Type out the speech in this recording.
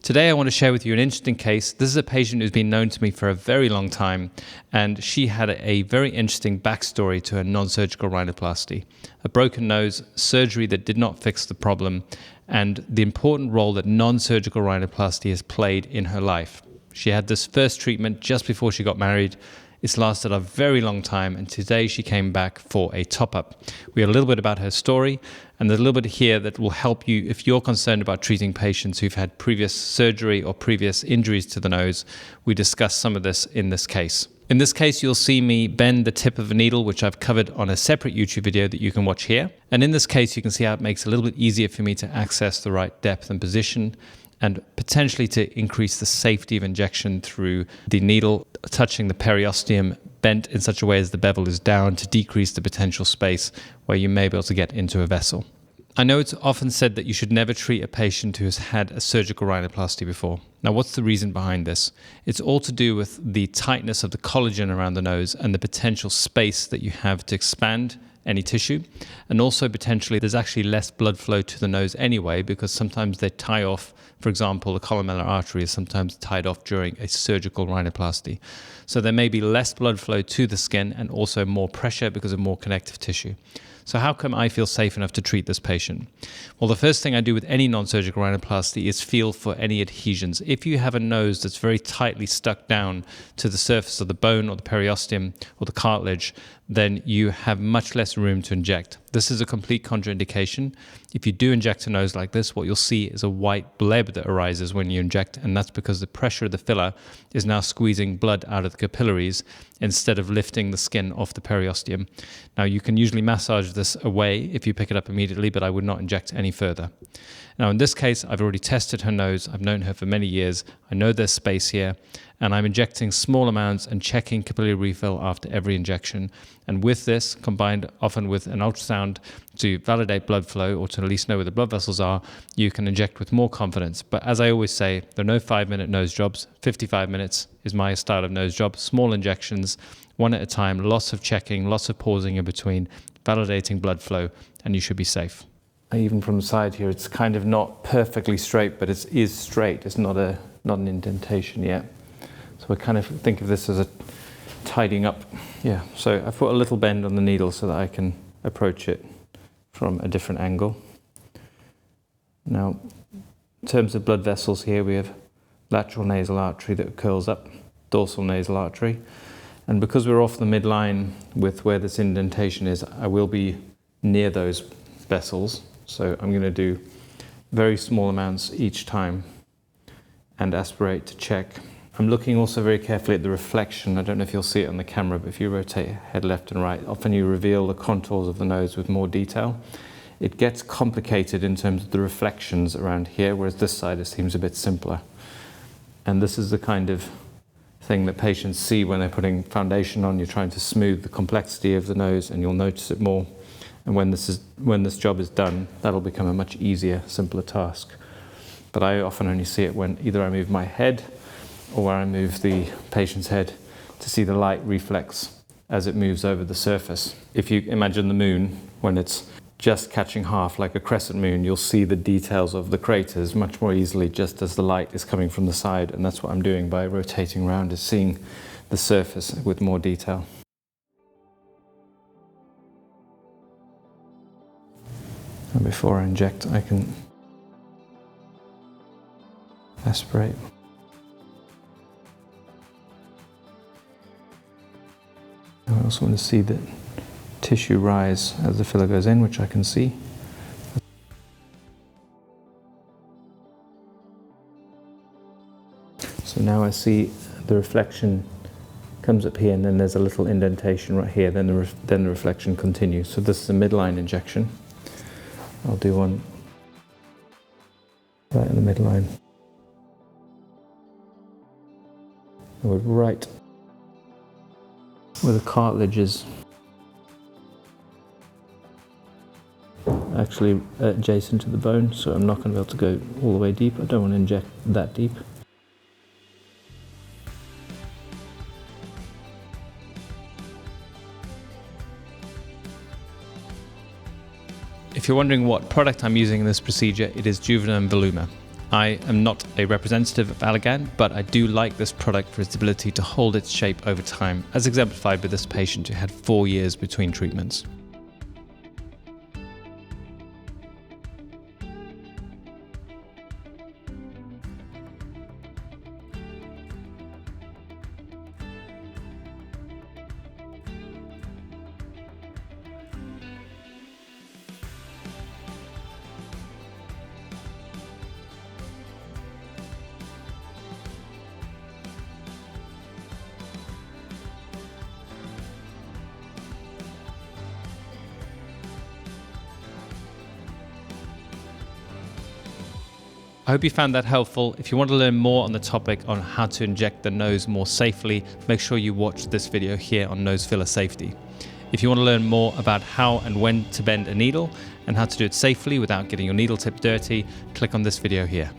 Today I want to share with you an interesting case. This is a patient who's been known to me for a very long time, and she had a very interesting backstory to her non-surgical rhinoplasty. A broken nose, surgery that did not fix the problem, and the important role that non-surgical rhinoplasty has played in her life. She had this first treatment just before she got married. It's lasted a very long time, and today she came back for a top-up. We heard a little bit about her story, and there's a little bit here that will help you if you're concerned about treating patients who've had previous surgery or previous injuries to the nose. We discuss some of this in this case. In this case, you'll see me bend the tip of a needle, which I've covered on a separate YouTube video that you can watch here. And in this case, you can see how it makes it a little bit easier for me to access the right depth and position, and potentially to increase the safety of injection through the needle touching the periosteum bent in such a way as the bevel is down to decrease the potential space where you may be able to get into a vessel. I know it's often said that you should never treat a patient who has had a surgical rhinoplasty before. Now, what's the reason behind this? It's all to do with the tightness of the collagen around the nose and the potential space that you have to expand any tissue. And also potentially there's actually less blood flow to the nose anyway, because sometimes they tie off. For example, the columellar artery is sometimes tied off during a surgical rhinoplasty. So there may be less blood flow to the skin and also more pressure because of more connective tissue. So how come I feel safe enough to treat this patient? Well, the first thing I do with any non-surgical rhinoplasty is feel for any adhesions. If you have a nose that's very tightly stuck down to the surface of the bone or the periosteum or the cartilage, then you have much less room to inject. This is a complete contraindication. If you do inject a nose like this, what you'll see is a white bleb that arises when you inject, and that's because the pressure of the filler is now squeezing blood out of the capillaries instead of lifting the skin off the periosteum. Now, you can usually massage this away if you pick it up immediately, but I would not inject any further. Now, in this case, I've already tested her nose. I've known her for many years. I know there's space here, and I'm injecting small amounts and checking capillary refill after every injection. And with this, combined often with an ultrasound to validate blood flow or to at least know where the blood vessels are, you can inject with more confidence. But as I always say, there are no 5-minute nose jobs. 55 minutes is my style of nose job. Small injections, one at a time, lots of checking, lots of pausing in between, validating blood flow, and you should be safe. Even from the side here, it's kind of not perfectly straight, but it is straight. It's not an indentation yet. So I kind of think of this as a tidying up. Yeah, so I've put a little bend on the needle so that I can approach it from a different angle. Now, in terms of blood vessels here, we have lateral nasal artery that curls up, dorsal nasal artery. And because we're off the midline with where this indentation is, I will be near those vessels. So I'm going to do very small amounts each time and aspirate to check. I'm looking also very carefully at the reflection. I don't know if you'll see it on the camera, but if you rotate head left and right, often you reveal the contours of the nose with more detail. It gets complicated in terms of the reflections around here, whereas this side it seems a bit simpler. And this is the kind of thing that patients see when they're putting foundation on. You're trying to smooth the complexity of the nose, and you'll notice it more. And when this job is done, that'll become a much easier, simpler task. But I often only see it when either I move my head or where I move the patient's head to see the light reflex as it moves over the surface. If you imagine the moon, when it's just catching half like a crescent moon, you'll see the details of the craters much more easily just as the light is coming from the side. And that's what I'm doing by rotating around, is seeing the surface with more detail. And before I inject, I can aspirate. I also want to see the tissue rise as the filler goes in, which I can see. So now I see the reflection comes up here, and then there's a little indentation right here, then the reflection continues. So this is a midline injection. I'll do one right in the midline. I would right where the cartilage is actually adjacent to the bone, so I'm not going to be able to go all the way deep. I don't want to inject that deep. If you're wondering what product I'm using in this procedure, it is Juvenile Voluma. I am not a representative of Allergan, but I do like this product for its ability to hold its shape over time, as exemplified with this patient who had 4 years between treatments. I hope you found that helpful. If you want to learn more on the topic on how to inject the nose more safely, make sure you watch this video here on nose filler safety. If you want to learn more about how and when to bend a needle and how to do it safely without getting your needle tip dirty, click on this video here.